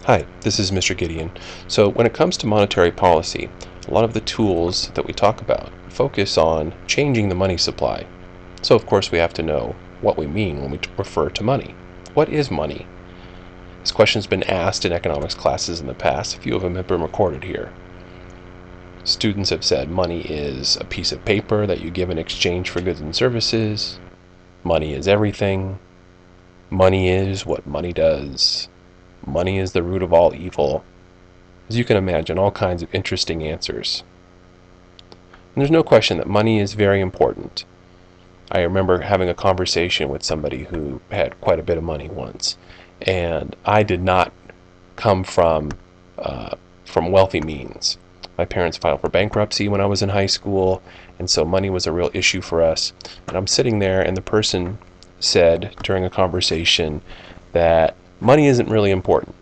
Hi, this is Mr. Gideon. So when it comes to monetary policy, a lot of the tools that we talk about focus on changing the money supply. So of course we have to know what we mean when we refer to money. What is money? This question has been asked in economics classes in the past. A few of them have been recorded here. Students have said money is a piece of paper that you give in exchange for goods and services. Money is everything. Money is what money does. Money is the root of all evil. As you can imagine, all kinds of interesting answers. And there's no question that money is very important. I remember having a conversation with somebody who had quite a bit of money once, and I did not come from wealthy means. My parents filed for bankruptcy when I was in high school, and so money was a real issue for us. And I'm sitting there, and the person said during a conversation that money isn't really important.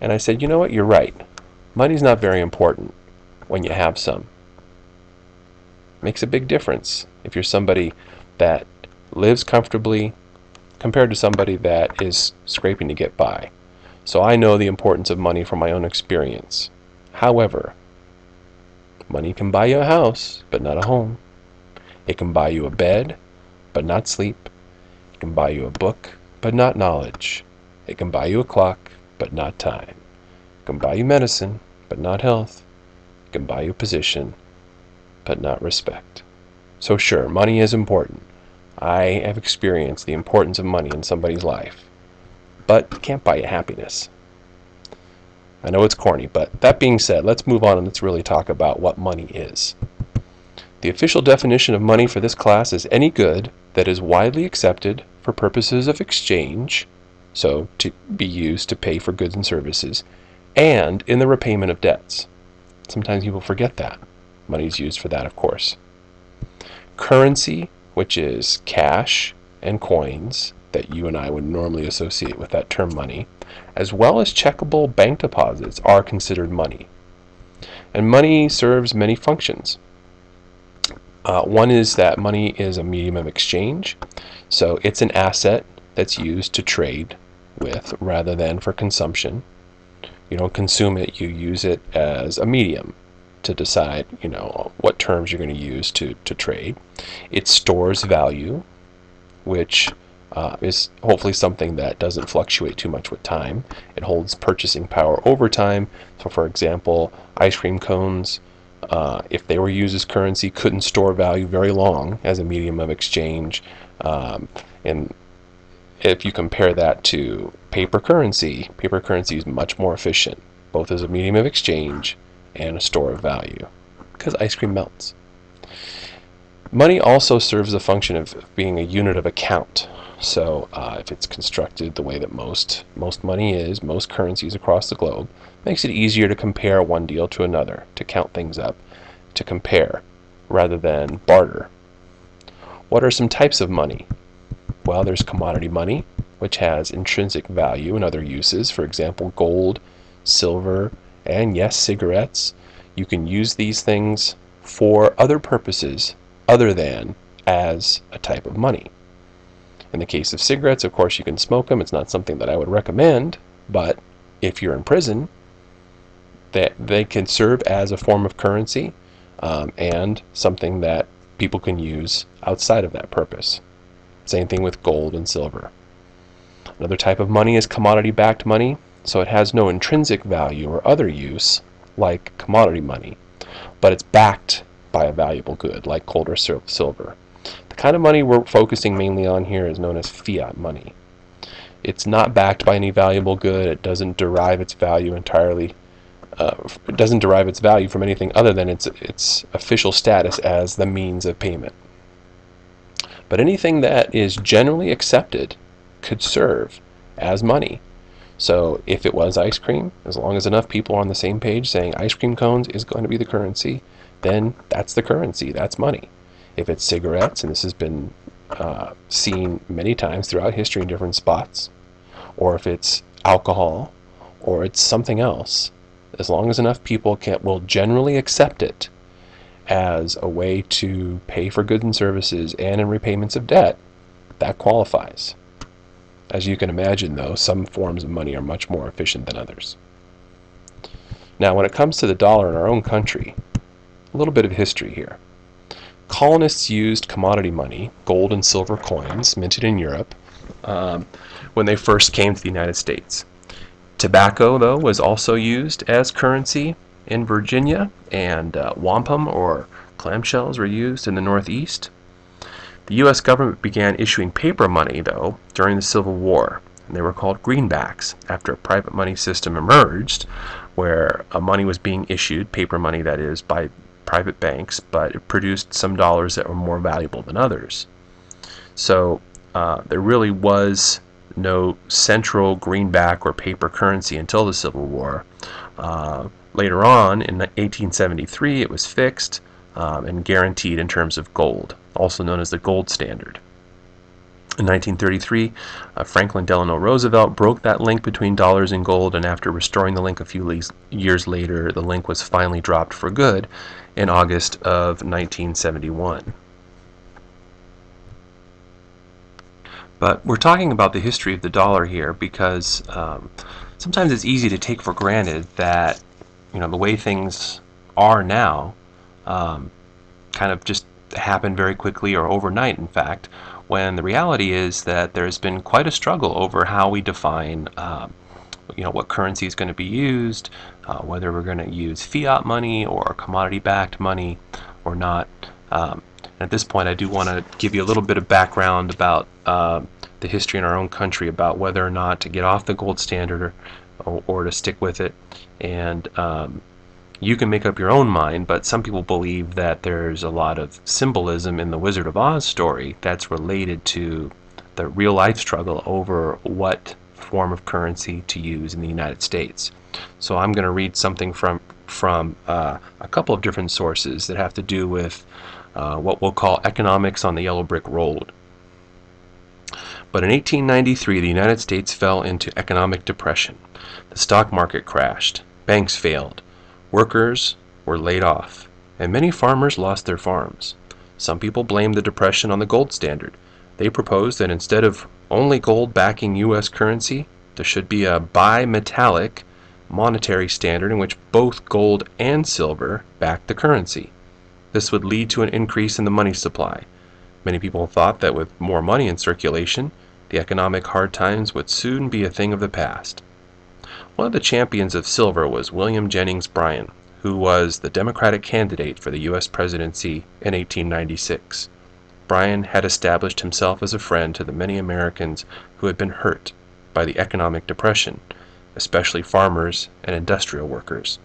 And I said, you know what, you're right. Money's not very important when you have some. Makes a big difference if you're somebody that lives comfortably compared to somebody that is scraping to get by. So I know the importance of money from my own experience. However, money can buy you a house, but not a home. It can buy you a bed, but not sleep. It can buy you a book, but not knowledge. It can buy you a clock, but not time. It can buy you medicine, but not health. It can buy you a position, but not respect. So sure, money is important. I have experienced the importance of money in somebody's life, but it can't buy you happiness. I know it's corny, but that being said, let's move on and let's really talk about what money is. The official definition of money for this class is any good that is widely accepted for purposes of exchange, so to be used to pay for goods and services, and in the repayment of debts. Sometimes people forget that. Money is used for that, of course. Currency, which is cash and coins that you and I would normally associate with that term money, as well as checkable bank deposits are considered money. And money serves many functions. One is that money is a medium of exchange, so it's an asset that's used to trade with rather than for consumption. You don't consume it, you use it as a medium to decide, what terms you're going to use to trade. It stores value, which is hopefully something that doesn't fluctuate too much with time. It holds purchasing power over time. So for example, ice cream cones, if they were used as currency, couldn't store value very long as a medium of exchange. And if you compare that to paper currency is much more efficient, both as a medium of exchange and a store of value, because ice cream melts. Money also serves the function of being a unit of account. So if it's constructed the way that most money is, most currencies across the globe, makes it easier to compare one deal to another, to count things up, to compare, rather than barter. What are some types of money? Well, there's commodity money, which has intrinsic value and other uses. For example, gold, silver, and yes, cigarettes. You can use these things for other purposes other than as a type of money. In the case of cigarettes, of course, you can smoke them. It's not something that I would recommend, but if you're in prison, they can serve as a form of currency and something that people can use outside of that purpose. Same thing with gold and silver. Another type of money is commodity-backed money, so it has no intrinsic value or other use like commodity money, but it's backed by a valuable good like gold or silver. The kind of money we're focusing mainly on here is known as fiat money. It's not backed by any valuable good. It doesn't derive its value entirely. It doesn't derive its value from anything other than its official status as the means of payment. But anything that is generally accepted could serve as money. So if it was ice cream, as long as enough people are on the same page saying ice cream cones is going to be the currency, then that's the currency, that's money. If it's cigarettes, and this has been seen many times throughout history in different spots, or if it's alcohol, or it's something else, as long as enough people will generally accept it as a way to pay for goods and services and in repayments of debt, that qualifies. As you can imagine, though, some forms of money are much more efficient than others. Now, when it comes to the dollar in our own country, a little bit of history here. Colonists used commodity money, gold and silver coins, minted in Europe, when they first came to the United States. Tobacco, though, was also used as currency in Virginia, and wampum or clamshells were used in the Northeast. The U.S. government began issuing paper money, though, during the Civil War, and they were called greenbacks after a private money system emerged where money was being issued, paper money that is, by private banks, but it produced some dollars that were more valuable than others. So there really was no central greenback or paper currency until the Civil War. Later on, in 1873, it was fixed and guaranteed in terms of gold, also known as the gold standard. In 1933, Franklin Delano Roosevelt broke that link between dollars and gold, and after restoring the link a few years later, the link was finally dropped for good in August of 1971. But we're talking about the history of the dollar here because sometimes it's easy to take for granted that the way things are now kind of just happen very quickly or overnight, in fact, when the reality is that there's been quite a struggle over how we define what currency is going to be used, whether we're going to use fiat money or commodity-backed money or not. At this point, I do want to give you a little bit of background about the history in our own country about whether or not to get off the gold standard or to stick with it. And you can make up your own mind, but some people believe that there's a lot of symbolism in the Wizard of Oz story that's related to the real-life struggle over what form of currency to use in the United States. So I'm going to read something from a couple of different sources that have to do with what we'll call economics on the yellow brick road. But in 1893, the United States fell into economic depression. The stock market crashed. Banks failed. Workers were laid off, and many farmers lost their farms. Some people blamed the depression on the gold standard. They proposed that instead of only gold backing U.S. currency, there should be a bimetallic monetary standard in which both gold and silver backed the currency. This would lead to an increase in the money supply. Many people thought that with more money in circulation, the economic hard times would soon be a thing of the past. One of the champions of silver was William Jennings Bryan, who was the Democratic candidate for the U.S. presidency in 1896. Bryan had established himself as a friend to the many Americans who had been hurt by the economic depression, especially farmers and industrial workers.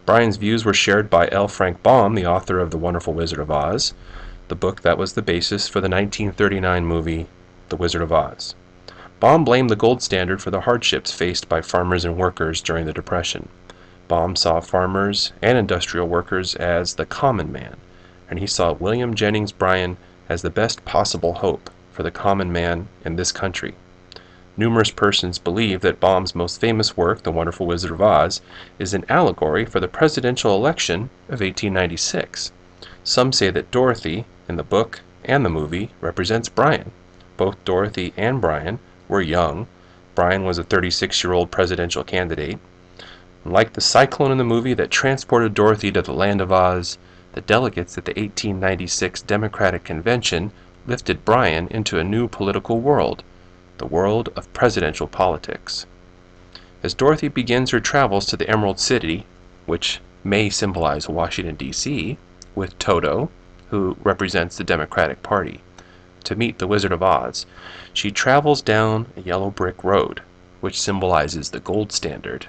Bryan's views were shared by L. Frank Baum, the author of The Wonderful Wizard of Oz, the book that was the basis for the 1939 movie The Wizard of Oz. Baum blamed the gold standard for the hardships faced by farmers and workers during the Depression. Baum saw farmers and industrial workers as the common man, and he saw William Jennings Bryan as the best possible hope for the common man in this country. Numerous persons believe that Baum's most famous work, The Wonderful Wizard of Oz, is an allegory for the presidential election of 1896. Some say that Dorothy, in the book and the movie, represents Bryan. Both Dorothy and Bryan were young. Bryan was a 36-year-old presidential candidate. Like the cyclone in the movie that transported Dorothy to the land of Oz, the delegates at the 1896 Democratic Convention lifted Bryan into a new political world, the world of presidential politics. As Dorothy begins her travels to the Emerald City, which may symbolize Washington, D.C., with Toto, who represents the Democratic Party, to meet the Wizard of Oz, she travels down a yellow brick road, which symbolizes the gold standard.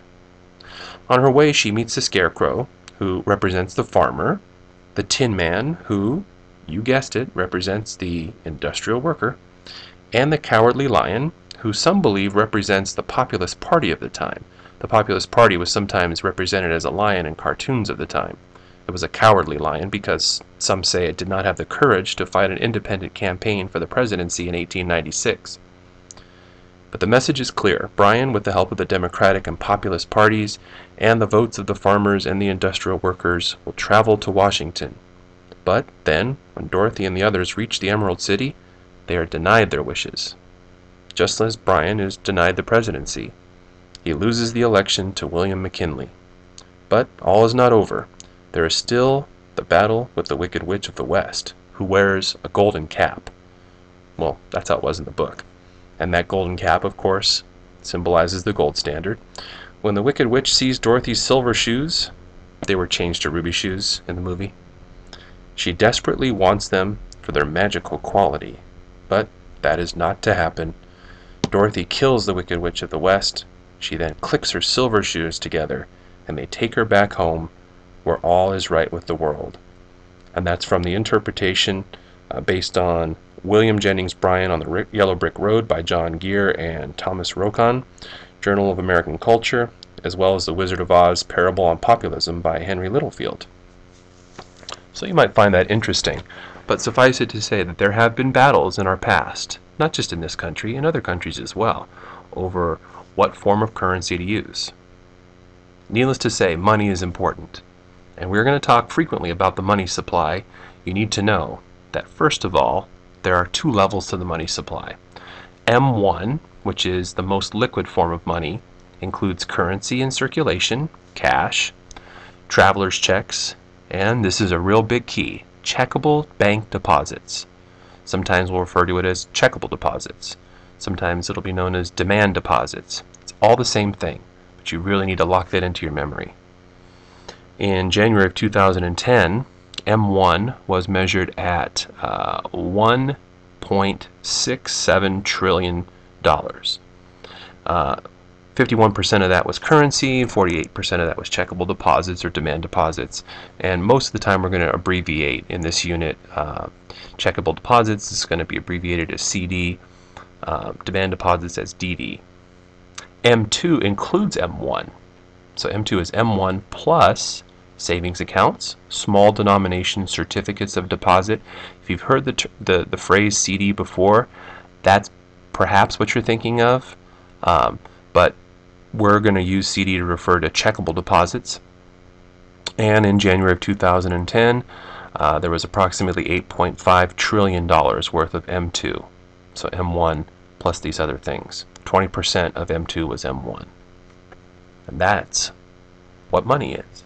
On her way, she meets the Scarecrow, who represents the farmer, the Tin Man, who, you guessed it, represents the industrial worker, and the Cowardly Lion, who some believe represents the Populist Party of the time. The Populist Party was sometimes represented as a lion in cartoons of the time. It was a cowardly lion because some say it did not have the courage to fight an independent campaign for the presidency in 1896. But the message is clear. Bryan, with the help of the Democratic and Populist parties and the votes of the farmers and the industrial workers, will travel to Washington. But then, when Dorothy and the others reach the Emerald City, they are denied their wishes. just as Bryan is denied the presidency. He loses the election to William McKinley. But all is not over. There is still the battle with the Wicked Witch of the West, who wears a golden cap. Well, that's how it was in the book. And that golden cap, of course, symbolizes the gold standard. When the Wicked Witch sees Dorothy's silver shoes, they were changed to ruby shoes in the movie, she desperately wants them for their magical quality. But that is not to happen. Dorothy kills the Wicked Witch of the West. She then clicks her silver shoes together, and they take her back home, where all is right with the world. And that's from the interpretation based on William Jennings Bryan on the Yellow Brick Road by John Gear and Thomas Rokon, Journal of American Culture, as well as The Wizard of Oz Parable on Populism by Henry Littlefield. So you might find that interesting, but suffice it to say that there have been battles in our past, not just in this country, in other countries as well, over what form of currency to use. Needless to say, money is important, and we're going to talk frequently about the money supply. You need to know that, first of all, there are two levels to the money supply. M1, which is the most liquid form of money, includes currency in circulation, cash, traveler's checks, and this is a real big key, checkable bank deposits. Sometimes we'll refer to it as checkable deposits. Sometimes it'll be known as demand deposits. It's all the same thing, but you really need to lock that into your memory. In January of 2010, M1 was measured at $1.67 trillion. 51% of that was currency, 48% of that was checkable deposits or demand deposits, and most of the time we're going to abbreviate in this unit. Checkable deposits is going to be abbreviated as CD, demand deposits as DD. M2 includes M1, so M2 is M1 plus savings accounts, small denomination certificates of deposit. If you've heard the phrase CD before, that's perhaps what you're thinking of, but we're going to use CD to refer to checkable deposits. And in January of 2010, there was approximately $8.5 trillion worth of M2. So M1 plus these other things. 20% of M2 was M1. And that's what money is.